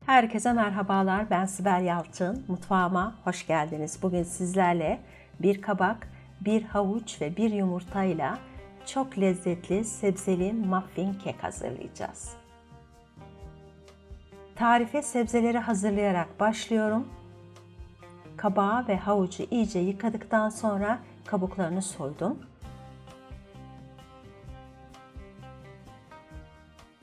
Herkese merhabalar. Ben Sibel Yalçın. Mutfağıma hoş geldiniz. Bugün sizlerle bir kabak, bir havuç ve bir yumurtayla çok lezzetli sebzeli muffin kek hazırlayacağız. Tarife sebzeleri hazırlayarak başlıyorum. Kabağı ve havucu iyice yıkadıktan sonra kabuklarını soydum.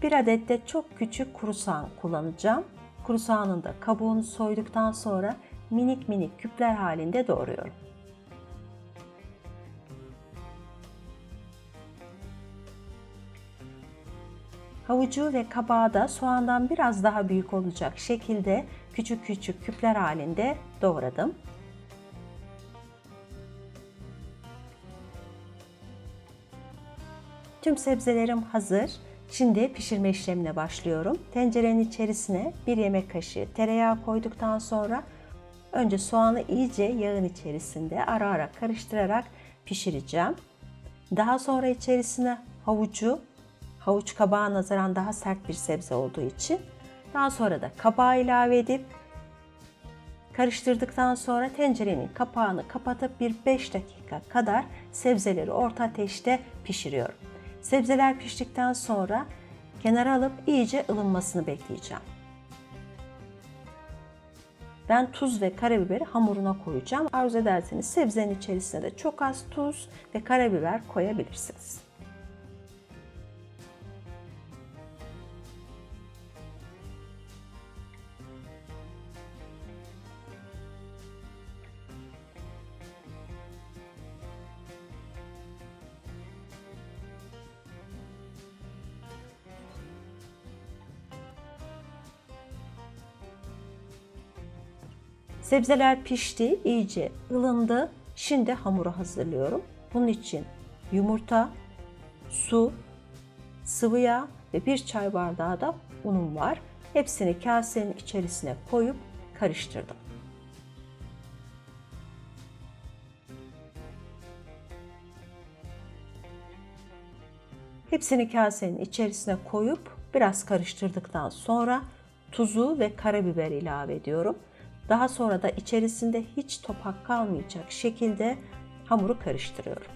Bir adet de çok küçük kuru soğan kullanacağım. Kuru soğanın da kabuğunu soyduktan sonra minik minik küpler halinde doğruyorum. Havucu ve kabağı da soğandan biraz daha büyük olacak şekilde küçük küçük küpler halinde doğradım. Tüm sebzelerim hazır. Şimdi pişirme işlemine başlıyorum. Tencerenin içerisine 1 yemek kaşığı tereyağı koyduktan sonra önce soğanı iyice yağın içerisinde ara ara karıştırarak pişireceğim. Daha sonra içerisine havuç kabağa nazaran daha sert bir sebze olduğu için daha sonra da kabağı ilave edip karıştırdıktan sonra tencerenin kapağını kapatıp bir 5 dakika kadar sebzeleri orta ateşte pişiriyorum. Sebzeler piştikten sonra kenara alıp iyice ılınmasını bekleyeceğim. Ben tuz ve karabiberi hamuruna koyacağım. Arzu ederseniz sebzenin içerisine de çok az tuz ve karabiber koyabilirsiniz. Sebzeler pişti, iyice ılındı. Şimdi hamuru hazırlıyorum. Bunun için yumurta, su, sıvı yağ ve 1 çay bardağı da unum var. Hepsini kasenin içerisine koyup karıştırdım. Hepsini kasenin içerisine koyup biraz karıştırdıktan sonra tuzu ve karabiber ilave ediyorum. Daha sonra da içerisinde hiç topak kalmayacak şekilde hamuru karıştırıyorum.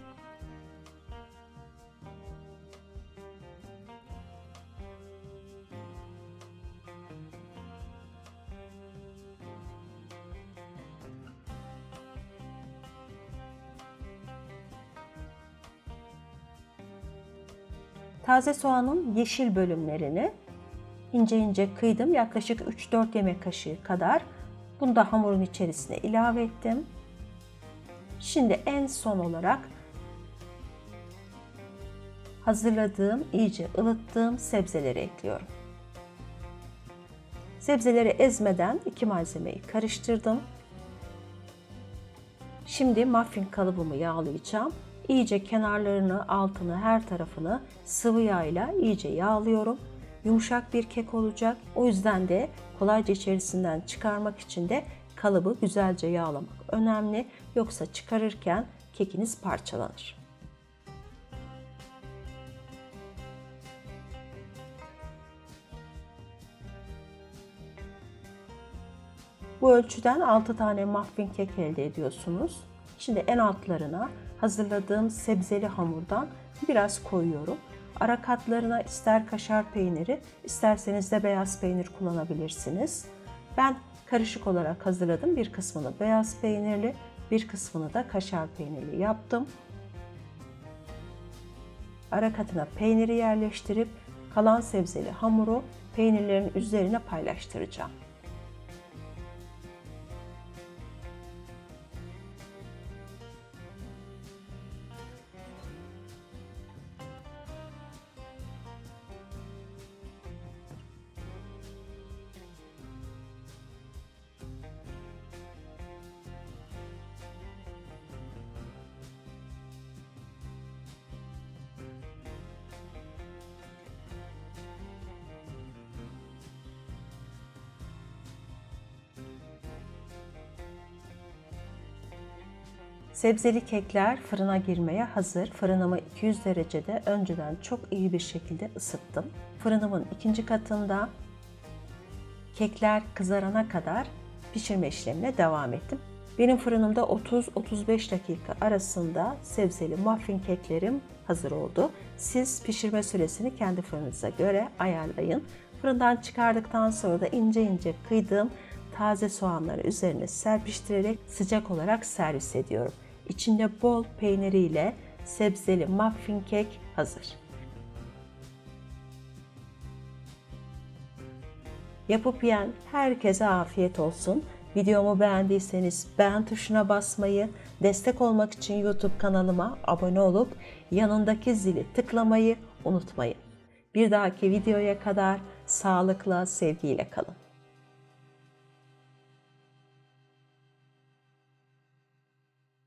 Taze soğanın yeşil bölümlerini ince ince kıydım. Yaklaşık 3-4 yemek kaşığı kadar. Bunu da hamurun içerisine ilave ettim. Şimdi en son olarak hazırladığım, iyice ılıttığım sebzeleri ekliyorum. Sebzeleri ezmeden 2 malzemeyi karıştırdım. Şimdi muffin kalıbımı yağlayacağım. İyice kenarlarını, altını, her tarafını sıvı yağ ile iyice yağlıyorum. Yumuşak bir kek olacak. O yüzden de kolayca içerisinden çıkarmak için de kalıbı güzelce yağlamak önemli. Yoksa çıkarırken kekiniz parçalanır. Bu ölçüden 6 tane muffin kek elde ediyorsunuz. Şimdi en altlarına hazırladığım sebzeli hamurdan biraz koyuyorum. Ara katlarına ister kaşar peyniri, isterseniz de beyaz peynir kullanabilirsiniz. Ben karışık olarak hazırladım. Bir kısmını beyaz peynirli, bir kısmını da kaşar peynirli yaptım. Ara katına peyniri yerleştirip kalan sebzeli hamuru peynirlerin üzerine paylaştıracağım. Sebzeli kekler fırına girmeye hazır. Fırınımı 200 derecede önceden çok iyi bir şekilde ısıttım. Fırınımın ikinci katında Kekler kızarana kadar pişirme işlemine devam ettim. Benim fırınımda 30-35 dakika arasında sebzeli muffin keklerim hazır oldu. Siz pişirme süresini kendi fırınınıza göre ayarlayın. Fırından çıkardıktan sonra da ince ince kıydığım taze soğanları üzerine serpiştirerek sıcak olarak servis ediyorum. İçinde bol peyniriyle sebzeli muffin kek hazır. Yapıp yiyen herkese afiyet olsun. Videomu beğendiyseniz beğen tuşuna basmayı, destek olmak için YouTube kanalıma abone olup yanındaki zili tıklamayı unutmayın. Bir dahaki videoya kadar sağlıkla, sevgiyle kalın.